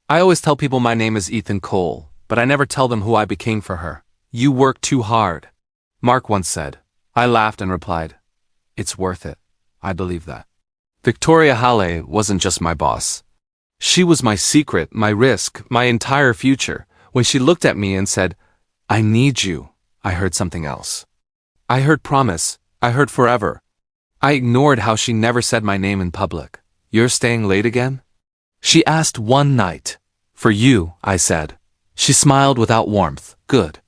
I always tell people my name is Ethan Cole, but I never tell them who I became for her. You work too hard, Mark once said. I laughed and replied, it's worth it. I believe that. Victoria Halle wasn't just my boss. She was my secret, my risk, my entire future. When she looked at me and said, I need you, I heard something else. I heard promise. I heard forever. I ignored how she never said my name in public. You're staying late again? She asked one night. For you, I said. She smiled without warmth. Good.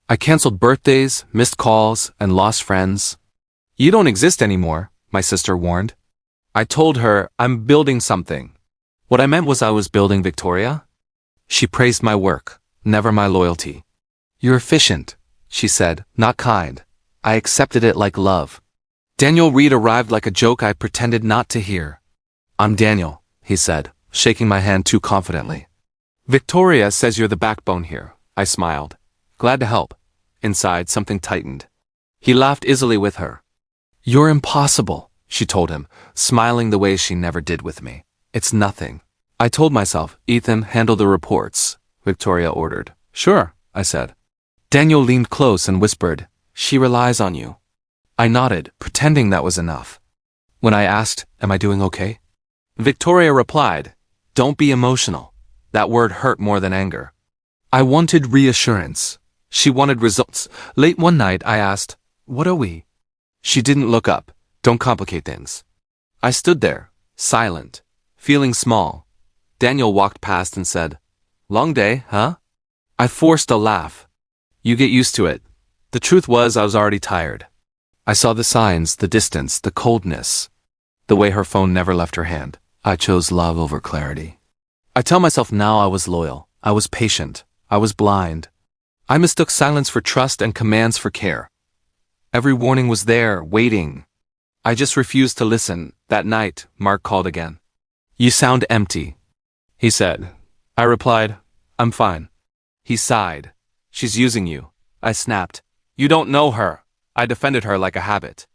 I canceled birthdays, missed calls, and lost friends. You don't exist anymore, my sister warned. I told her, I'm building something. What I meant was I was building Victoria. She praised my work, never my loyalty. You're efficient, she said, not kind. I accepted it like love. Daniel Reed arrived like a joke I pretended not to hear. I'm Daniel, he said, shaking my hand too confidently. Victoria says you're the backbone here, I smiled. Glad to help. Inside, something tightened. He laughed easily with her. You're impossible, she told him, smiling the way she never did with me. It's nothing. I told myself, Ethan, handle the reports, Victoria ordered. Sure, I said. Daniel leaned close and whispered, she relies on you. I nodded, pretending that was enough. When I asked, am I doing okay? Victoria replied, don't be emotional. That word hurt more than anger. I wanted reassurance. She wanted results. Late one night, I asked, what are we? She didn't look up. Don't complicate things. I stood there, silent, feeling small. Daniel walked past and said, long day, huh? I forced a laugh. You get used to it. The truth was I was already tired. I saw the signs, the distance, the coldness. The way her phone never left her hand. I chose love over clarity. I tell myself now I was loyal. I was patient. I was blind. I mistook silence for trust and commands for care. Every warning was there, waiting. I just refused to listen. That night, Mark called again. You sound empty, he said. I replied, I'm fine. He sighed. She's using you. I snapped. You don't know her. I defended her like a habit.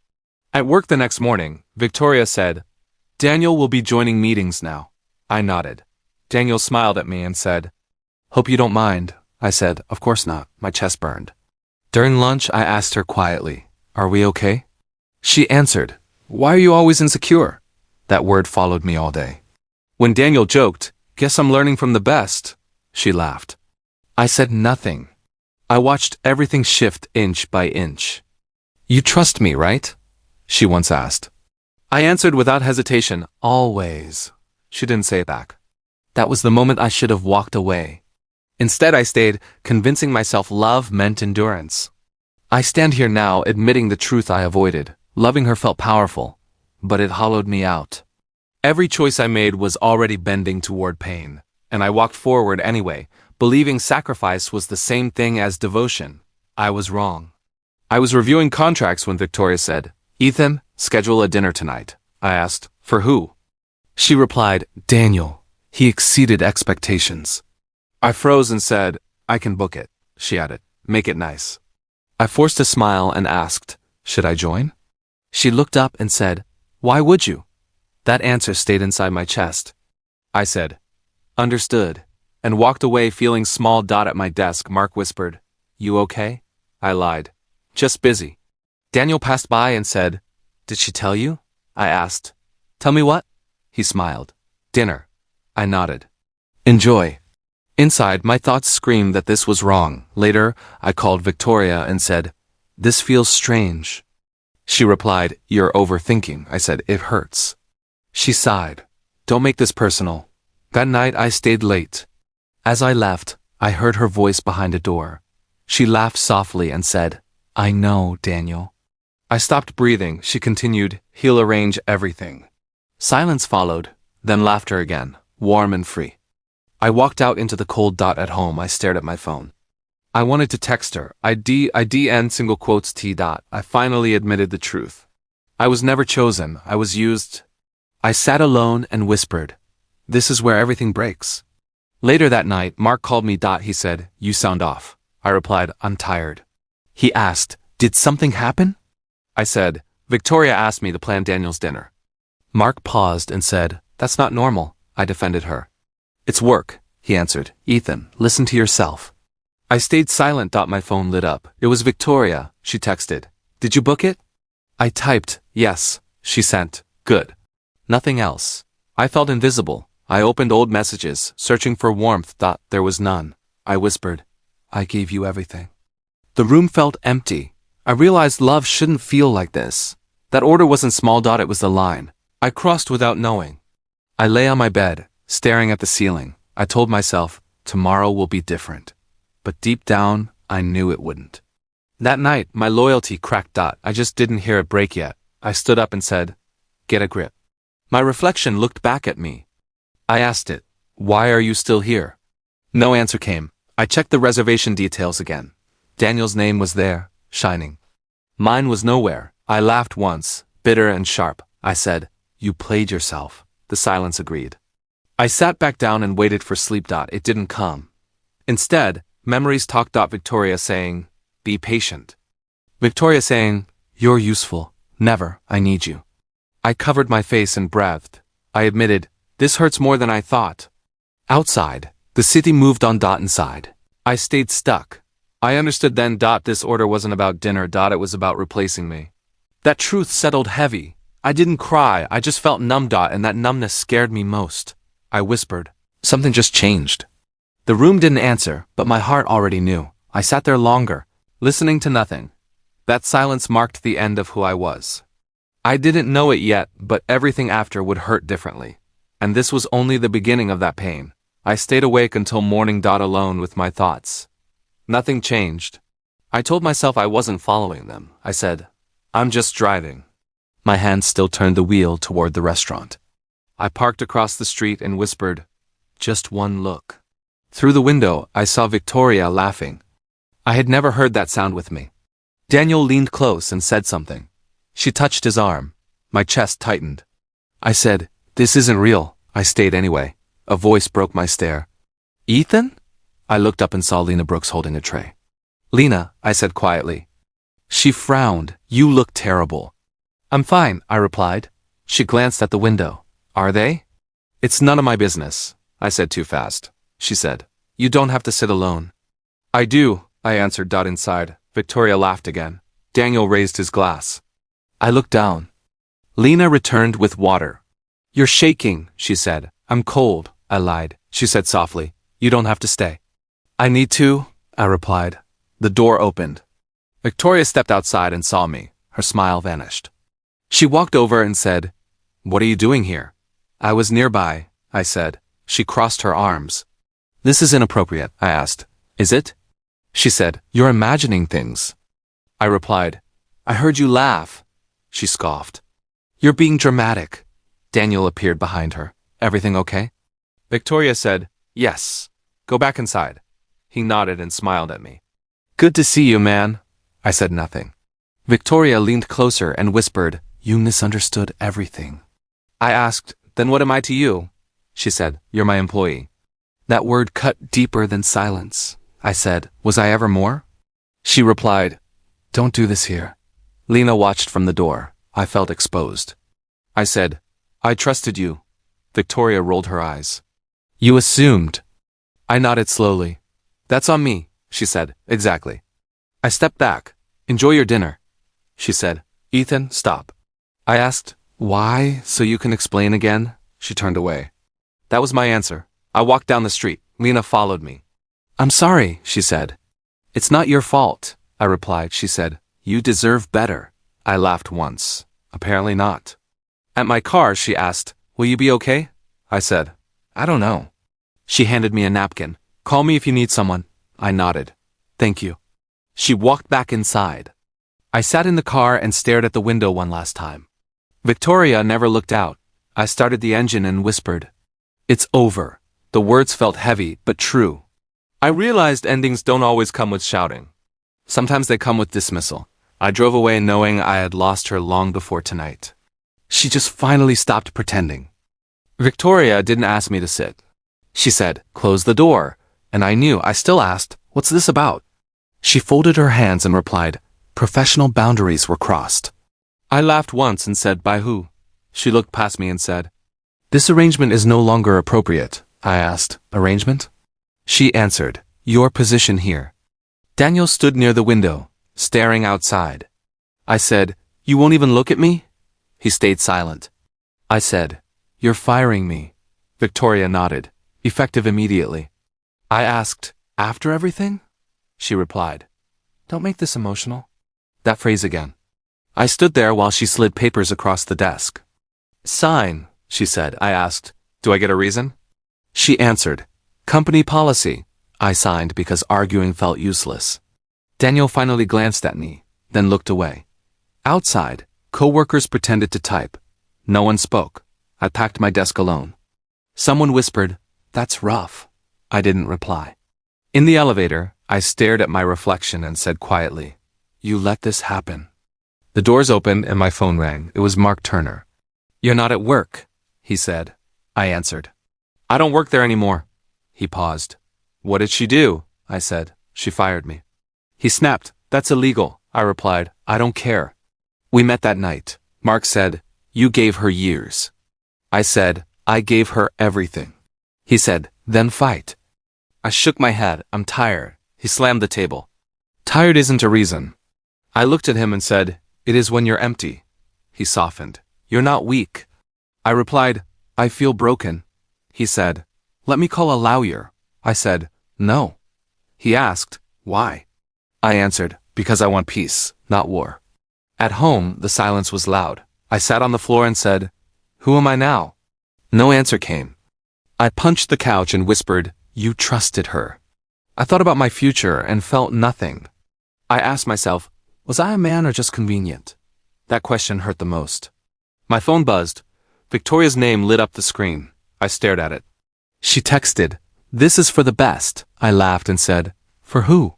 At work the next morning, Victoria said, Daniel will be joining meetings now. I nodded. Daniel smiled at me and said, hope you don't mind. I said, of course not. My chest burned. During lunch, I asked her quietly, are we okay? She answered, why are you always insecure? That word followed me all day. When Daniel joked, guess I'm learning from the best, she laughed. I said nothing. I watched everything shift inch by inch. You trust me, right? She once asked. I answered without hesitation, always. She didn't say it back. That was the moment I should have walked away. Instead, I stayed, convincing myself love meant endurance. I stand here now, admitting the truth I avoided. Loving her felt powerful, but it hollowed me out. Every choice I made was already bending toward pain, and I walked forward anyway, believing sacrifice was the same thing as devotion. I was wrong. I was reviewing contracts when Victoria said, Ethan, schedule a dinner tonight. I asked, for who? She replied, Daniel. He exceeded expectations. I froze and said, I can book it. She added, make it nice. I forced a smile and asked, should I join? She looked up and said, why would you? That answer stayed inside my chest. I said, understood, and walked away feeling small. At my desk, Mark whispered, you okay? I lied. Just busy. Daniel passed by and said, did she tell you? I asked. Tell me what? He smiled. Dinner. I nodded. Enjoy. Inside, my thoughts screamed that this was wrong. Later, I called Victoria and said, this feels strange. She replied, you're overthinking. I said, it hurts. She sighed. Don't make this personal. That night, I stayed late. As I left, I heard her voice behind a door. She laughed softly and said, I know, Daniel. I stopped breathing. She continued, he'll arrange everything. Silence followed, then laughter again, warm and free. I walked out into the cold. At home, I stared at my phone. I wanted to text her. IDN single quotes T. I finally admitted the truth. I was never chosen. I was used. I sat alone and whispered, this is where everything breaks. Later that night, Mark called me. He said, you sound off. I replied, I'm tired. He asked, did something happen? I said, Victoria asked me to plan Daniel's dinner. Mark paused and said, that's not normal. I defended her. It's work, he answered. Ethan, listen to yourself. I stayed silent. My phone lit up. It was Victoria, she texted. Did you book it? I typed, yes, she sent. Good. Nothing else. I felt invisible. I opened old messages, searching for warmth. There was none. I whispered, I gave you everything. The room felt empty. I realized love shouldn't feel like this. That order wasn't small. It was the line I crossed without knowing. I lay on my bed, staring at the ceiling. I told myself, tomorrow will be different. But deep down, I knew it wouldn't. That night, my loyalty cracked. I just didn't hear it break yet. I stood up and said, get a grip. My reflection looked back at me. I asked it, why are you still here? No answer came. I checked the reservation details again. Daniel's name was there, shining. Mine was nowhere. I laughed once, bitter and sharp. I said, you played yourself. The silence agreed. I sat back down and waited for sleep. It didn't come. Instead, memories talked. Victoria saying, be patient. Victoria saying, you're useful. Never, I need you. I covered my face and breathed. I admitted, this hurts more than I thought. Outside, the city moved on. Inside, I stayed stuck. I understood then. This order wasn't about dinner. It was about replacing me. That truth settled heavy. I didn't cry, I just felt numb. And that numbness scared me most. I whispered, something just changed. The room didn't answer, but my heart already knew. I sat there longer, listening to nothing. That silence marked the end of who I was. I didn't know it yet, but everything after would hurt differently. And this was only the beginning of that pain. I stayed awake until morning. Alone with my thoughts. Nothing changed. I told myself I wasn't following them. I said, I'm just driving. My hand still turned the wheel toward the restaurant. I parked across the street and whispered, just one look. Through the window, I saw Victoria laughing. I had never heard that sound with me. Daniel leaned close and said something. She touched his arm. My chest tightened. I said, this isn't real. I stayed anyway. A voice broke my stare. Ethan? I looked up and saw Lena Brooks holding a tray. Lena, I said quietly. She frowned. You look terrible. I'm fine, I replied. She glanced at the window. Are they? It's none of my business, I said too fast. She said, you don't have to sit alone. I do, I answered. Inside, Victoria laughed again. Daniel raised his glass. I looked down. Lena returned with water. You're shaking, she said. I'm cold, I lied. She said softly, you don't have to stay. I need to, I replied. The door opened. Victoria stepped outside and saw me. Her smile vanished. She walked over and said, what are you doing here? I was nearby, I said. She crossed her arms. This is inappropriate, I asked. Is it? She said, you're imagining things. I replied, I heard you laugh. She scoffed. You're being dramatic. Daniel appeared behind her. Everything okay? Victoria said, yes. Go back inside. He nodded and smiled at me. Good to see you, man. I said nothing. Victoria leaned closer and whispered, you misunderstood everything. I asked, then what am I to you? She said, you're my employee. That word cut deeper than silence. I said, was I ever more? She replied, don't do this here. Lena watched from the door. I felt exposed. I said, I trusted you. Victoria rolled her eyes. You assumed. I nodded slowly. That's on me, she said. Exactly. I stepped back. Enjoy your dinner. She said, Ethan, stop. I asked, why, so you can explain again? She turned away. That was my answer. I walked down the street. Lena followed me. I'm sorry, she said. It's not your fault, I replied. She said, you deserve better. I laughed once. Apparently not. At my car, she asked, will you be okay? I said, I don't know. She handed me a napkin. Call me if you need someone. I nodded. Thank you. She walked back inside. I sat in the car and stared at the window one last time. Victoria never looked out. I started the engine and whispered, it's over. The words felt heavy, but true. I realized endings don't always come with shouting. Sometimes they come with dismissal. I drove away knowing I had lost her long before tonight. She just finally stopped pretending. Victoria didn't ask me to sit. She said, close the door. And I knew. I still asked, what's this about? She folded her hands and replied, professional boundaries were crossed. I laughed once and said, by who? She looked past me and said, this arrangement is no longer appropriate. I asked, arrangement? She answered, "Your position here." Daniel stood near the window, staring outside. I said, "You won't even look at me?" He stayed silent. I said, "You're firing me." Victoria nodded, effective immediately. I asked, "After everything?" She replied, "Don't make this emotional." That phrase again. I stood there while she slid papers across the desk. "Sign," she said. I asked, "Do I get a reason?" She answered, "Company policy." I signed because arguing felt useless. Daniel finally glanced at me, then looked away. Outside, co-workers pretended to type. No one spoke. I packed my desk alone. Someone whispered, "That's rough." I didn't reply. In the elevator, I stared at my reflection and said quietly, "You let this happen." The doors opened and my phone rang. It was Mark Turner. "You're not at work," he said. I answered. "I don't work there anymore." He paused. "What did she do?" I said. "She fired me." He snapped, "That's illegal." I replied, "I don't care." We met that night. Mark said, "You gave her years." I said, "I gave her everything." He said, "Then fight." I shook my head. "I'm tired." He slammed the table. "Tired isn't a reason." I looked at him and said, "It is when you're empty." He softened. "You're not weak." I replied, "I feel broken." He said, "Let me call a lawyer." I said, "No." He asked, "Why?" I answered, "Because I want peace, not war." At home, the silence was loud. I sat on the floor and said, "Who am I now?" No answer came. I punched the couch and whispered, "You trusted her." I thought about my future and felt nothing. I asked myself, was I a man or just convenient? That question hurt the most. My phone buzzed. Victoria's name lit up the screen. I stared at it. She texted, "This is for the best." I laughed and said, "For who?"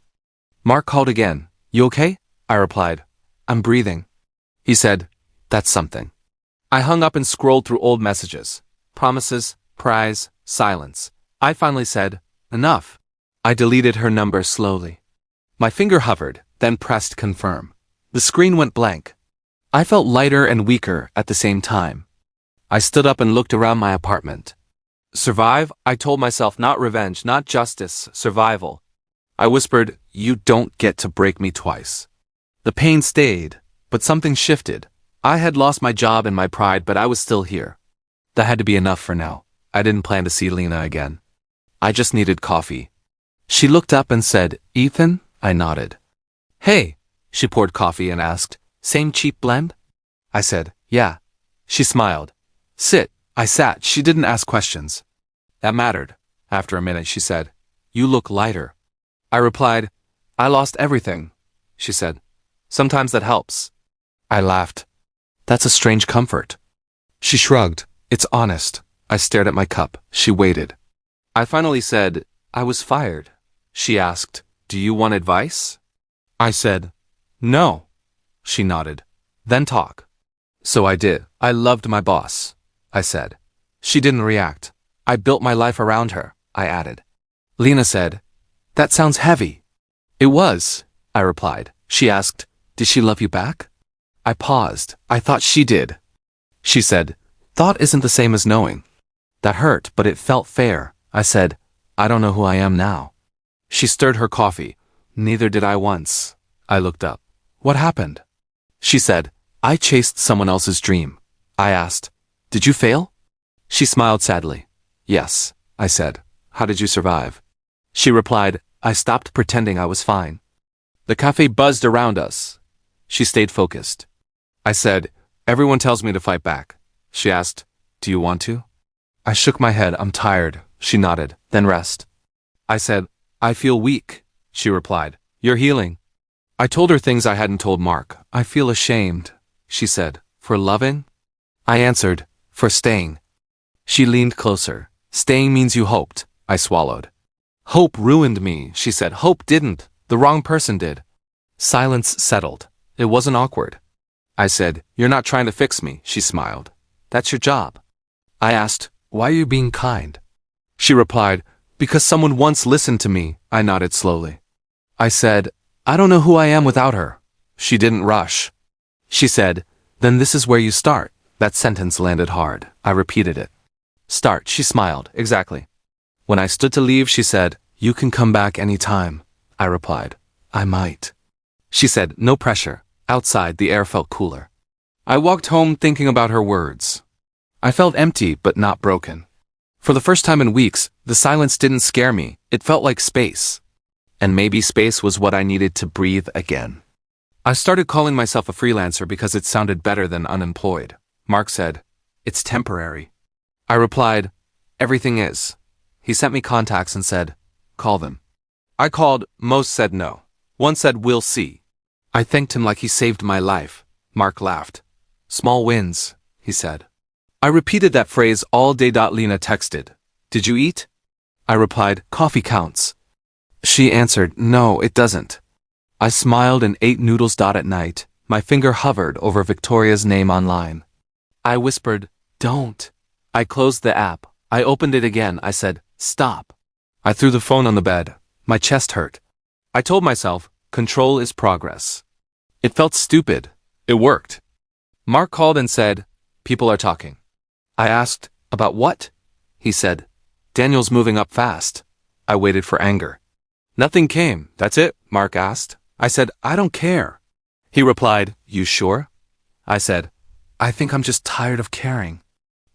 Mark called again. "You okay?" I replied, "I'm breathing." He said, "That's something." I hung up and scrolled through old messages. Promises, prize, silence. I finally said, "Enough." I deleted her number slowly. My finger hovered, then pressed confirm. The screen went blank. I felt lighter and weaker at the same time. I stood up and looked around my apartment. Survive? I told myself, not revenge, not justice, survival. I whispered, "You don't get to break me twice." The pain stayed, but something shifted. I had lost my job and my pride, but I was still here. That had to be enough for now. I didn't plan to see Lena again. I just needed coffee. She looked up and said, "Ethan?" I nodded. "Hey." She poured coffee and asked, "Same cheap blend?" I said, "Yeah." She smiled. "Sit." I sat. She didn't ask questions. That mattered. After a minute, she said, "You look lighter." I replied, "I lost everything." She said, "Sometimes that helps." I laughed. "That's a strange comfort." She shrugged. "It's honest." I stared at my cup. She waited. I finally said, "I was fired." She asked, "Do you want advice?" I said, "No." She nodded. "Then talk." So I did. "I loved my boss," I said. She didn't react. "I built my life around her," I added. Lena said, "That sounds heavy." "It was," I replied. She asked, "Did she love you back?" I paused. I thought she did. She said, "Thought isn't the same as knowing." That hurt, but it felt fair. I said, "I don't know who I am now." She stirred her coffee. "Neither did I once." I looked up. "What happened?" She said, "I chased someone else's dream." I asked, "Did you fail?" She smiled sadly. "Yes," I said. "How did you survive?" She replied, "I stopped pretending I was fine." The cafe buzzed around us. She stayed focused. I said, "Everyone tells me to fight back." She asked, "Do you want to?" I shook my head. "I'm tired." She nodded. "Then rest." I said, "I feel weak." She replied, "You're healing." I told her things I hadn't told Mark. "I feel ashamed." She said, "For loving?" I answered, "For staying." She leaned closer. "Staying means you hoped." I swallowed. "Hope ruined me," she said. "Hope didn't. The wrong person did." Silence settled. It wasn't awkward. I said, "You're not trying to fix me." She smiled. "That's your job." I asked, "Why are you being kind?" She replied, "Because someone once listened to me." I nodded slowly. I said, "I don't know who I am without her." She didn't rush. She said, "Then this is where you start." That sentence landed hard. I repeated it. "Start." She smiled. "Exactly." When I stood to leave, she said, You can come back anytime, I replied. I might. She said, no pressure. Outside, the air felt cooler. I walked home thinking about her words. I felt empty but not broken. For the first time in weeks, the silence didn't scare me. It felt like space. And maybe space was what I needed to breathe again. I started calling myself a freelancer because it sounded better than unemployed. Mark said, it's temporary. I replied, everything is. He sent me contacts and said, call them. I called, most said no. One said, we'll see. I thanked him like he saved my life. Mark laughed. Small wins, he said. I repeated that phrase all day. Lena texted, did you eat? I replied, coffee counts. She answered, no, it doesn't. I smiled and ate noodles. At night, my finger hovered over Victoria's name online. I whispered, don't. I closed the app. I opened it again. I said, stop. I threw the phone on the bed. My chest hurt. I told myself, control is progress. It felt stupid. It worked. Mark called and said, people are talking. I asked, about what? He said, Daniel's moving up fast. I waited for anger. Nothing came. That's it, Mark asked. I said, I don't care. He replied, you sure? I said, I think I'm just tired of caring.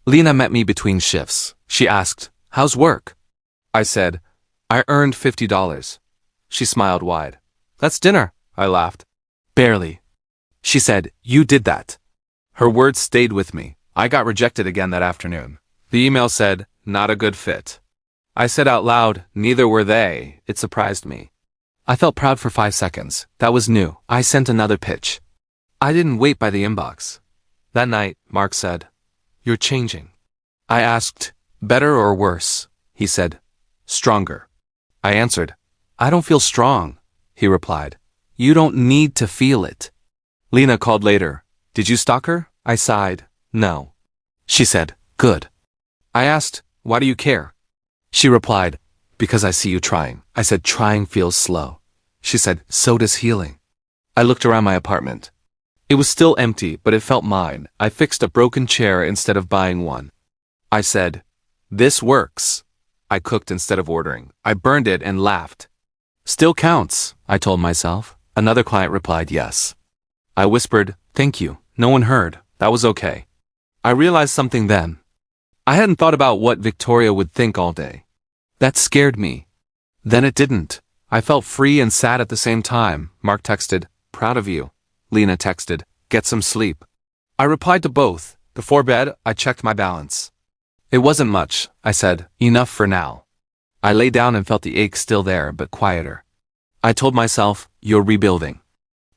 Lena met me between shifts. She asked, how's work? I said, I earned $50. She smiled wide. That's dinner, I laughed. Barely. She said, you did that. Her words stayed with me. I got rejected again that afternoon. The email said, not a good fit. I said out loud, neither were they. It surprised me. I felt proud for 5 seconds. That was new. I sent another pitch. I didn't wait by the inbox. That night, Mark said, you're changing. I asked, better or worse? He said, stronger. I answered, I don't feel strong. He replied, you don't need to feel it. Lena called later. Did you stalk her? I sighed, no. She said, good. I asked, why do you care? She replied, because I see you trying. I said, trying feels slow. She said, so does healing. I looked around my apartment. It was still empty, but it felt mine. I fixed a broken chair instead of buying one. I said, this works. I cooked instead of ordering. I burned it and laughed. Still counts, I told myself. Another client replied, yes. I whispered, thank you. No one heard. That was okay. I realized something then. I hadn't thought about what Victoria would think all day. That scared me. Then it didn't. I felt free and sad at the same time. Mark texted, proud of you. Lena texted, get some sleep. I replied to both. Before bed, I checked my balance. It wasn't much. I said, enough for now. I lay down and felt the ache still there, but quieter. I told myself, you're rebuilding.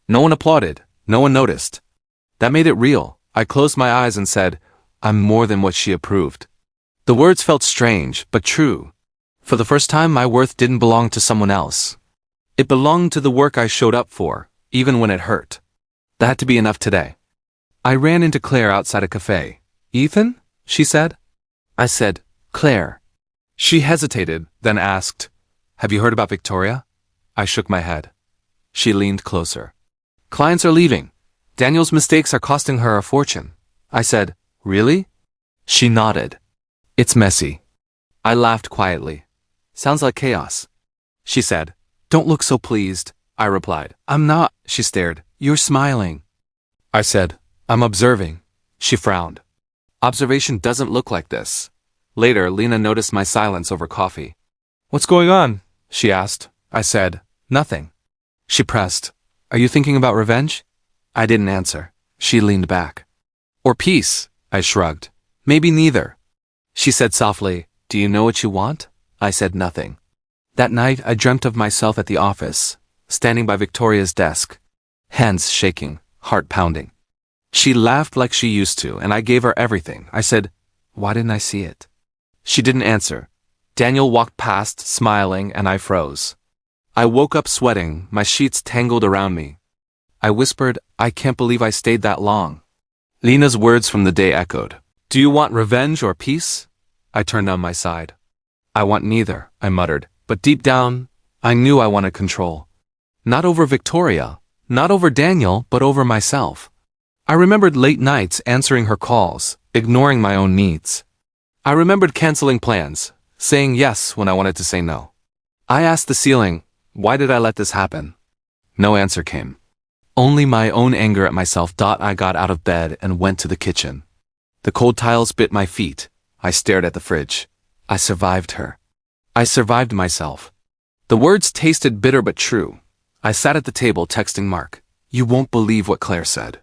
No one applauded. No one noticed. That made it real. I closed my eyes and said, I'm more than what she approved. The words felt strange, but true. For the first time, my worth didn't belong to someone else. It belonged to the work I showed up for, even when it hurt. That had to be enough today. I ran into Claire outside a cafe. Ethan? She said. I said, Claire. She hesitated, then asked, have you heard about Victoria? I shook my head. She leaned closer. Clients are leaving. Daniel's mistakes are costing her a fortune. I said, really? She nodded. It's messy. I laughed quietly. Sounds like chaos. She said, don't look so pleased. I replied, I'm not. She stared. You're smiling. I said, I'm observing. She frowned. Observation doesn't look like this. Later, Lena noticed my silence over coffee. What's going on? She asked. I said, nothing. She pressed. Are you thinking about revenge? I didn't answer. She leaned back. Or peace? I shrugged. Maybe neither. She said softly, do you know what you want? I said nothing. That night, I dreamt of myself at the office, standing by Victoria's desk, hands shaking, heart pounding. She laughed like she used to, and I gave her everything. I said, why didn't I see it? She didn't answer. Daniel walked past, smiling, and I froze. I woke up sweating, my sheets tangled around me. I whispered, I can't believe I stayed that long. Lena's words from the day echoed. Do you want revenge or peace? I turned on my side. I want neither, I muttered, but deep down, I knew I wanted control. Not over Victoria, not over Daniel, but over myself. I remembered late nights answering her calls, ignoring my own needs. I remembered canceling plans, saying yes when I wanted to say no. I asked the ceiling, why did I let this happen? No answer came. Only my own anger at myself. I got out of bed and went to the kitchen. The cold tiles bit my feet. I stared at the fridge. I survived her. I survived myself. The words tasted bitter but true. I sat at the table texting Mark. You won't believe what Claire said.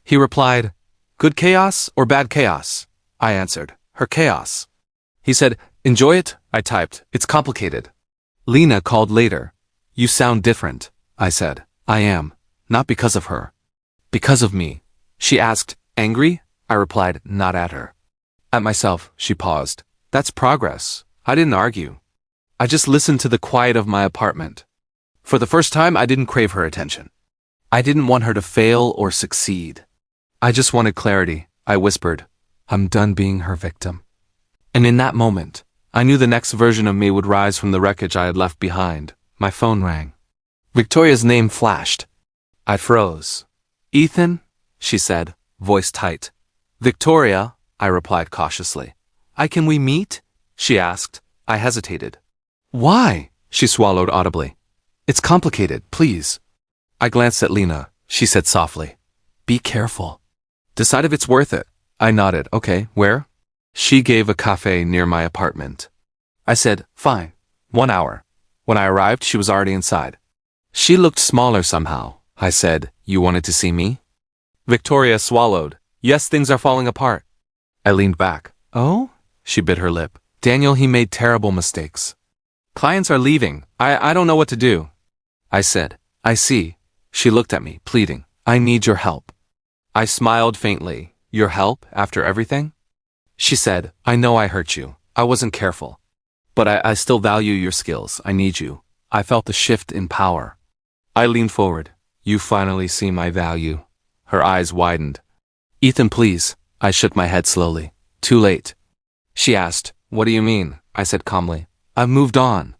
He replied, good chaos or bad chaos? I answered, her chaos. He said, enjoy it? I typed, it's complicated. Lena called later. You sound different. I said, I am. Not because of her. Because of me. She asked, angry? I replied, not at her. At myself. She paused. That's progress. I didn't argue. I just listened to the quiet of my apartment. For the first time, I didn't crave her attention. I didn't want her to fail or succeed. I just wanted clarity. I whispered, I'm done being her victim. And in that moment, I knew the next version of me would rise from the wreckage I had left behind. My phone rang. Victoria's name flashed. I froze. Ethan? She said, voice tight. Victoria, I replied cautiously. Can we meet? She asked. I hesitated. Why? She swallowed audibly. It's complicated, please. I glanced at Lena. She said softly, be careful. Decide if it's worth it. I nodded. Okay, where? She gave a cafe near my apartment. I said, fine. 1 hour. When I arrived, she was already inside. She looked smaller somehow. I said, you wanted to see me? Victoria swallowed. Yes, things are falling apart. I leaned back. Oh? She bit her lip. Daniel, he made terrible mistakes. Clients are leaving. I don't know what to do. I said, I see. She looked at me, pleading. I need your help. I smiled faintly. Your help, after everything? She said, I know I hurt you. I wasn't careful. But I still value your skills. I need you. I felt the shift in power. I leaned forward. You finally see my value. Her eyes widened. Ethan, please. I shook my head slowly. Too late. She asked, what do you mean? I said calmly. I've moved on.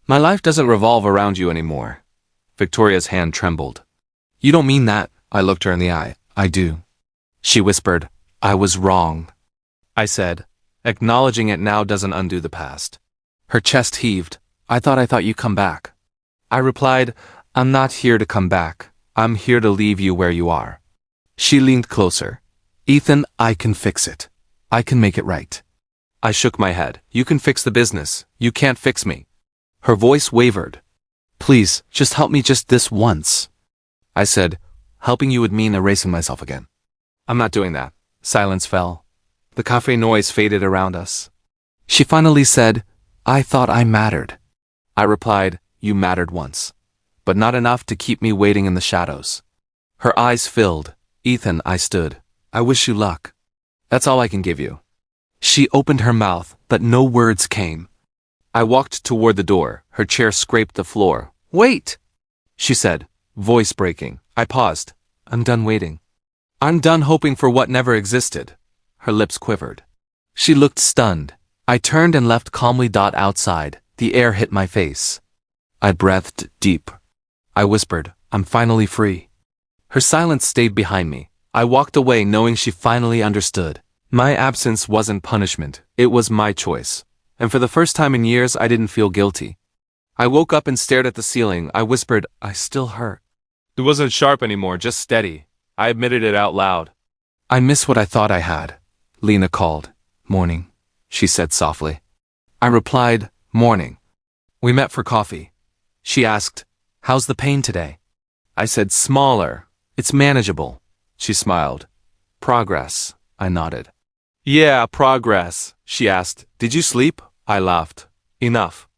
My life doesn't revolve around you anymore. Victoria's hand trembled. You don't mean that. I looked her in the eye. I do. She whispered, I was wrong. I said, acknowledging it now doesn't undo the past. Her chest heaved. I thought you'd come back. I replied, I'm not here to come back. I'm here to leave you where you are. She leaned closer. Ethan, I can fix it. I can make it right. I shook my head. You can fix the business. You can't fix me. Her voice wavered. Please, just help me just this once. I said, helping you would mean erasing myself again. I'm not doing that. Silence fell. The cafe noise faded around us. She finally said, I thought I mattered. I replied, you mattered once, but not enough to keep me waiting in the shadows. Her eyes filled. Ethan, I stood. I wish you luck. That's all I can give you. She opened her mouth, but no words came. I walked toward the door. Her chair scraped the floor. Wait, she said, voice breaking. I paused. I'm done waiting. I'm done hoping for what never existed. Her lips quivered. She looked stunned. I turned and left calmly. Outside, the air hit my face. I breathed deep. I whispered, I'm finally free. Her silence stayed behind me. I walked away knowing she finally understood. My absence wasn't punishment. It was my choice. And for the first time in years, I didn't feel guilty. I woke up and stared at the ceiling. I whispered, I still hurt. It wasn't sharp anymore, just steady. I admitted it out loud. I miss what I thought I had. Lena called. Morning, she said softly. I replied, morning. We met for coffee. She asked, how's the pain today? I said, smaller. It's manageable. She smiled. Progress. I nodded. Yeah, progress. She asked, did you sleep? I laughed. Enough.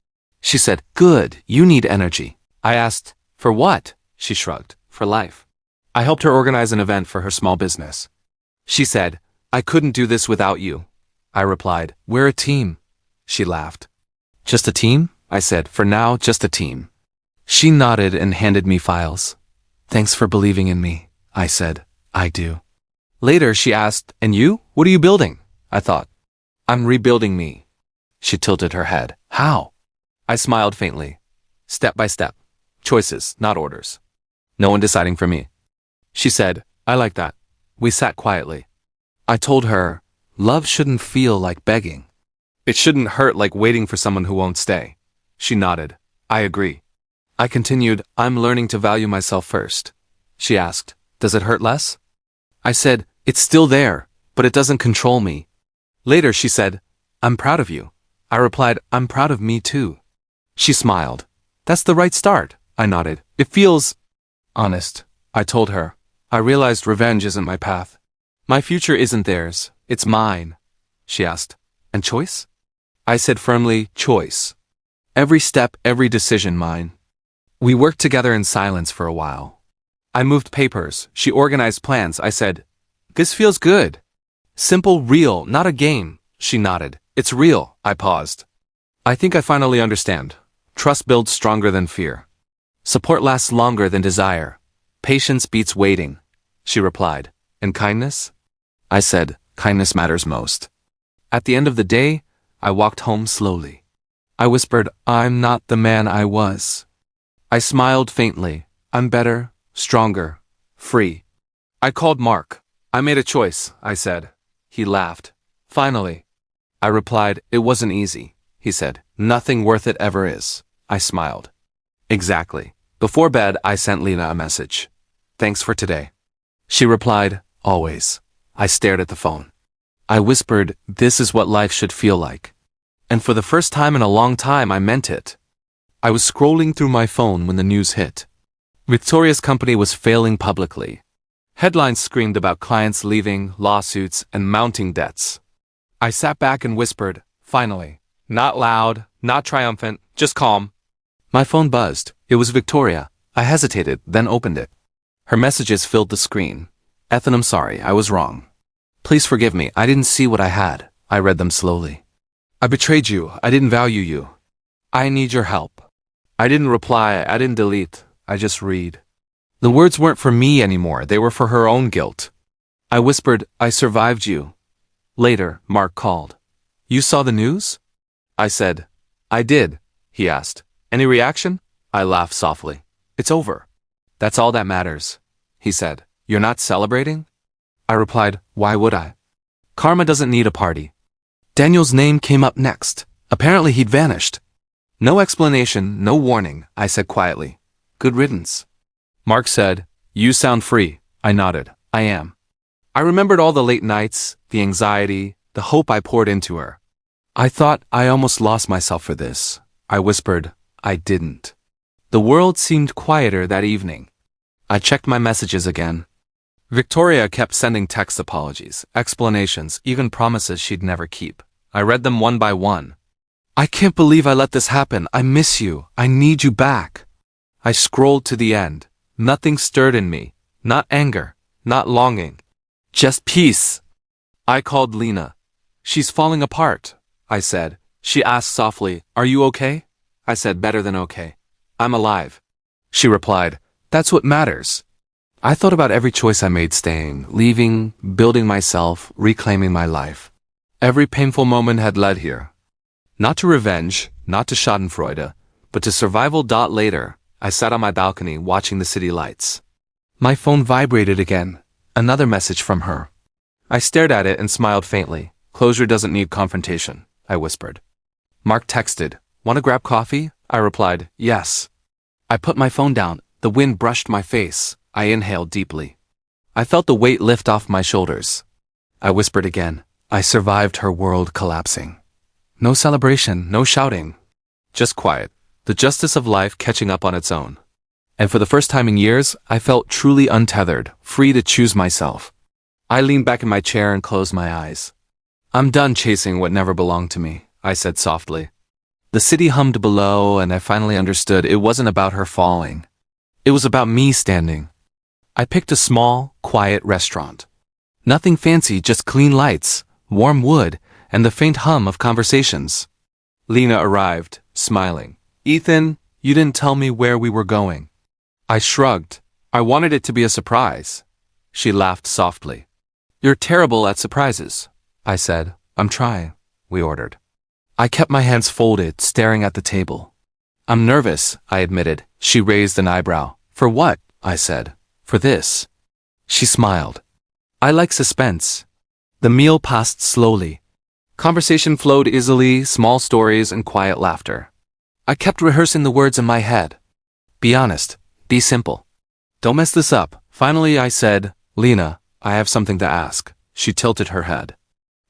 She said, good, you need energy. I asked, for what? She shrugged, for life. I helped her organize an event for her small business. She said, I couldn't do this without you. I replied, we're a team. She laughed. Just a team? I said, for now, just a team. She nodded and handed me files. Thanks for believing in me. I said, I do. Later, she asked, and you? What are you building? I thought, I'm rebuilding me. She tilted her head. How? I smiled faintly. Step by step. Choices, not orders. No one deciding for me. She said, I like that. We sat quietly. I told her, love shouldn't feel like begging. It shouldn't hurt like waiting for someone who won't stay. She nodded. I agree. I continued, I'm learning to value myself first. She asked, does it hurt less? I said, it's still there, but it doesn't control me. Later she said, I'm proud of you. I replied, I'm proud of me too. She smiled. That's the right start, I nodded. It feels honest, I told her. I realized revenge isn't my path. My future isn't theirs, it's mine. She asked, and choice? I said firmly, choice. Every step, every decision mine. We worked together in silence for a while. I moved papers, she organized plans. I said, this feels good. Simple, real, not a game. She nodded. It's real. I paused. I think I finally understand. Trust builds stronger than fear. Support lasts longer than desire. Patience beats waiting. She replied. And kindness? I said, kindness matters most. At the end of the day, I walked home slowly. I whispered, I'm not the man I was. I smiled faintly. I'm better, stronger, free. I called Mark. I made a choice, I said. He laughed. Finally. I replied, it wasn't easy. He said, nothing worth it ever is. I smiled. Exactly. Before bed, I sent Lena a message. Thanks for today. She replied, always. I stared at the phone. I whispered, this is what life should feel like. And for the first time in a long time, I meant it. I was scrolling through my phone when the news hit. Victoria's company was failing publicly. Headlines screamed about clients leaving, lawsuits, and mounting debts. I sat back and whispered, finally. Not loud, not triumphant, just calm. My phone buzzed. It was Victoria. I hesitated, then opened it. Her messages filled the screen. Ethan, I'm sorry, I was wrong. Please forgive me, I didn't see what I had. I read them slowly. I betrayed you, I didn't value you. I need your help. I didn't reply, I didn't delete, I just read. The words weren't for me anymore, they were for her own guilt. I whispered, I survived you. Later, Mark called. You saw the news? I said, I did. He asked, any reaction? I laughed softly. It's over. That's all that matters. He said, you're not celebrating? I replied, why would I? Karma doesn't need a party. Daniel's name came up next. Apparently he'd vanished. No explanation, no warning, I said quietly. Good riddance. Mark said, you sound free. I nodded. I am. I remembered all the late nights, the anxiety, the hope I poured into her. I thought I almost lost myself for this. I whispered, I didn't. The world seemed quieter that evening. I checked my messages again. Victoria kept sending text apologies, explanations, even promises she'd never keep. I read them one by one. I can't believe I let this happen. I miss you. I need you back. I scrolled to the end. Nothing stirred in me. Not anger. Not longing. Just peace. I called Lena. She's falling apart, I said. She asked softly, are you okay? I said, better than okay. I'm alive. She replied, that's what matters. I thought about every choice I made, staying, leaving, building myself, reclaiming my life. Every painful moment had led here. Not to revenge, not to schadenfreude, but to survival. Later, I sat on my balcony watching the city lights. My phone vibrated again. Another message from her. I stared at it and smiled faintly. Closure doesn't need confrontation, I whispered. Mark texted, want to grab coffee? I replied, yes. I put my phone down. The wind brushed my face. I inhaled deeply. I felt the weight lift off my shoulders. I whispered again. I survived her world collapsing. No celebration, no shouting. Just quiet. The justice of life catching up on its own. And for the first time in years, I felt truly untethered, free to choose myself. I leaned back in my chair and closed my eyes. I'm done chasing what never belonged to me, I said softly. The city hummed below, and I finally understood it wasn't about her falling. It was about me standing. I picked a small, quiet restaurant. Nothing fancy, just clean lights, warm wood, and the faint hum of conversations. Lena arrived, smiling. Ethan, you didn't tell me where we were going. I shrugged. I wanted it to be a surprise. She laughed softly. You're terrible at surprises, I said. I'm trying, we ordered. I kept my hands folded, staring at the table. I'm nervous, I admitted. She raised an eyebrow. For what? I said. For this. She smiled. I like suspense. The meal passed slowly. Conversation flowed easily, small stories and quiet laughter. I kept rehearsing the words in my head. Be honest. Be simple. Don't mess this up. Finally I said, Lena, I have something to ask. She tilted her head.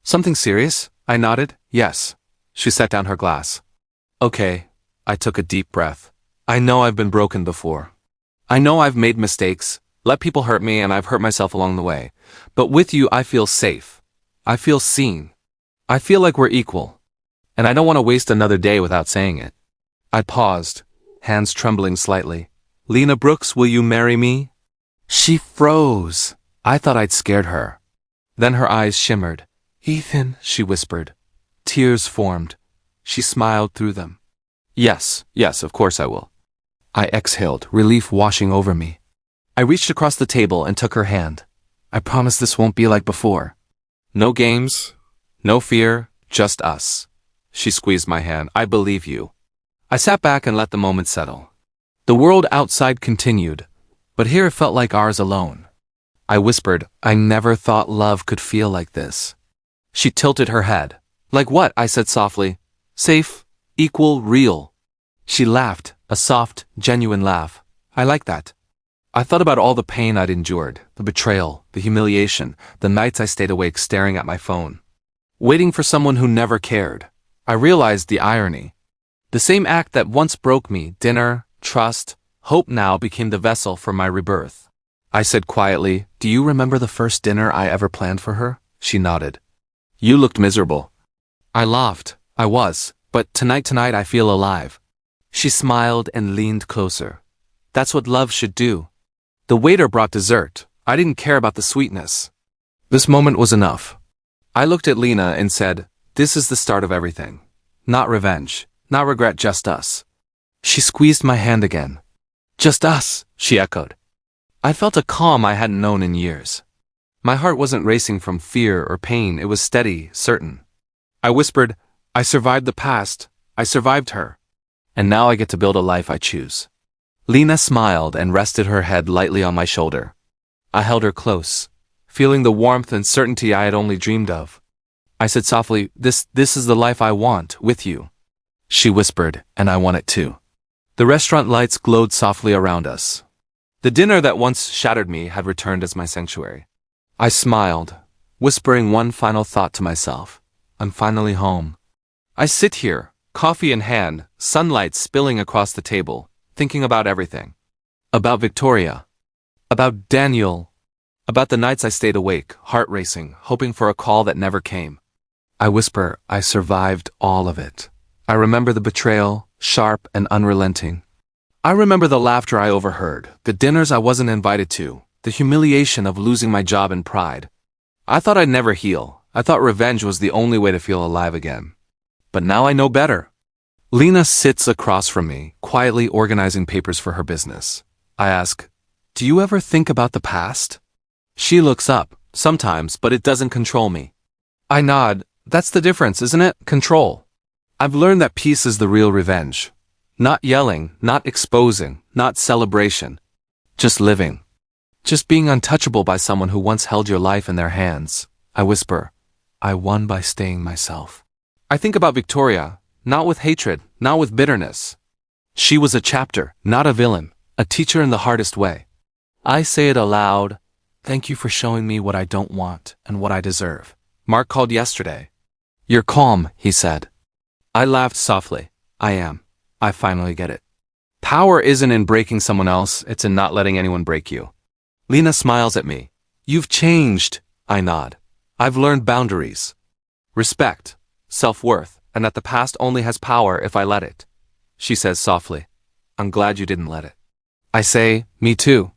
Something serious? I nodded. Yes. She set down her glass. Okay. I took a deep breath. I know I've been broken before. I know I've made mistakes, let people hurt me, and I've hurt myself along the way. But with you I feel safe. I feel seen. I feel like we're equal. And I don't want to waste another day without saying it. I paused, hands trembling slightly. Lena Brooks, will you marry me? She froze. I thought I'd scared her. Then her eyes shimmered. Ethan, she whispered. Tears formed. She smiled through them. Yes, of course I will. I exhaled, relief washing over me. I reached across the table and took her hand. I promise this won't be like before. No games, no fear, just us. She squeezed my hand. I believe you. I sat back and let the moment settle. The world outside continued, but here it felt like ours alone. I whispered, I never thought love could feel like this. She tilted her head. Like what? I said softly. Safe, equal, real. She laughed, a soft, genuine laugh. I like that. I thought about all the pain I'd endured, the betrayal, the humiliation, the nights I stayed awake staring at my phone, waiting for someone who never cared. I realized the irony. The same act that once broke me, dinner, trust, hope, now became the vessel for my rebirth. I said quietly, do you remember the first dinner I ever planned for her? She nodded. You looked miserable. I laughed. I was, but tonight I feel alive. She smiled and leaned closer. That's what love should do. The waiter brought dessert. I didn't care about the sweetness. This moment was enough. I looked at Lena and said, this is the start of everything. Not revenge, not regret, just us. She squeezed my hand again. Just us, she echoed. I felt a calm I hadn't known in years. My heart wasn't racing from fear or pain, it was steady, certain. I whispered, I survived the past, I survived her. And now I get to build a life I choose. Lena smiled and rested her head lightly on my shoulder. I held her close, feeling the warmth and certainty I had only dreamed of. I said softly, this is the life I want, with you. She whispered, and I want it too. The restaurant lights glowed softly around us. The dinner that once shattered me had returned as my sanctuary. I smiled, whispering one final thought to myself. I'm finally home. I sit here, coffee in hand, sunlight spilling across the table, thinking about everything. About Victoria. About Daniel. About the nights I stayed awake, heart racing, hoping for a call that never came. I whisper, I survived all of it. I remember the betrayal, sharp and unrelenting. I remember the laughter I overheard, the dinners I wasn't invited to, the humiliation of losing my job and pride. I thought I'd never heal. I thought revenge was the only way to feel alive again. But now I know better. Lena sits across from me, quietly organizing papers for her business. I ask, do you ever think about the past? She looks up, sometimes, but it doesn't control me. I nod. That's the difference, isn't it? Control. I've learned that peace is the real revenge. Not yelling, not exposing, not celebration. Just living. Just being untouchable by someone who once held your life in their hands. I whisper, I won by staying myself. I think about Victoria, not with hatred, not with bitterness. She was a chapter, not a villain, a teacher in the hardest way. I say it aloud, thank you for showing me what I don't want and what I deserve. Mark called yesterday. You're calm, he said. I laughed softly. I am. I finally get it. Power isn't in breaking someone else, it's in not letting anyone break you. Lena smiles at me. You've changed, I nod. I've learned boundaries. Respect, self-worth, and that the past only has power if I let it. She says softly, I'm glad you didn't let it. I say, me too.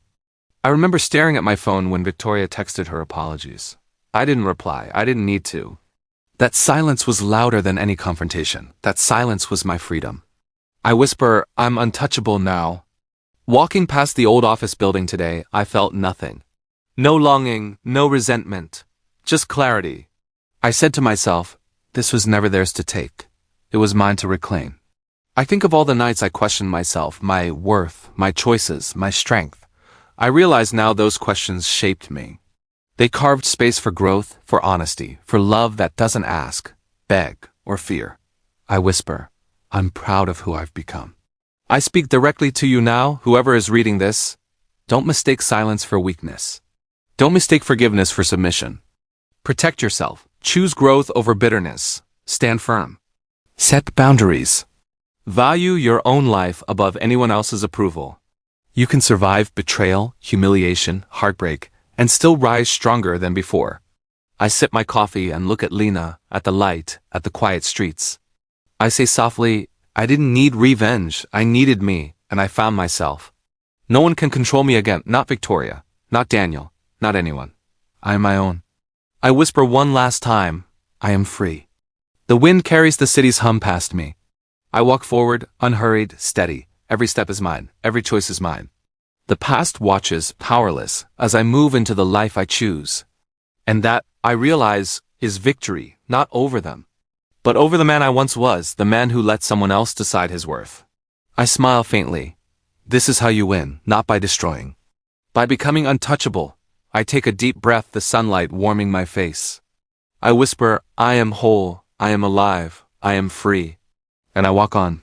I remember staring at my phone when Victoria texted her apologies. I didn't reply, I didn't need to. That silence was louder than any confrontation. That silence was my freedom. I whisper, I'm untouchable now. Walking past the old office building today, I felt nothing. No longing, no resentment, just clarity. I said to myself, this was never theirs to take. It was mine to reclaim. I think of all the nights I questioned myself, my worth, my choices, my strength. I realize now those questions shaped me. They carved space for growth, for honesty, for love that doesn't ask, beg, or fear. I whisper, I'm proud of who I've become. I speak directly to you now, whoever is reading this. Don't mistake silence for weakness. Don't mistake forgiveness for submission. Protect yourself. Choose growth over bitterness. Stand firm. Set boundaries. Value your own life above anyone else's approval. You can survive betrayal, humiliation, heartbreak, and still rise stronger than before. I sip my coffee and look at Lena, at the light, at the quiet streets. I say softly, I didn't need revenge, I needed me, and I found myself. No one can control me again, not Victoria, not Daniel, not anyone. I am my own. I whisper one last time, I am free. The wind carries the city's hum past me. I walk forward, unhurried, steady. Every step is mine, every choice is mine. The past watches, powerless, as I move into the life I choose. And that, I realize, is victory, not over them, but over the man I once was, the man who let someone else decide his worth. I smile faintly. This is how you win, not by destroying. By becoming untouchable. I take a deep breath, the sunlight warming my face. I whisper, I am whole, I am alive, I am free. And I walk on.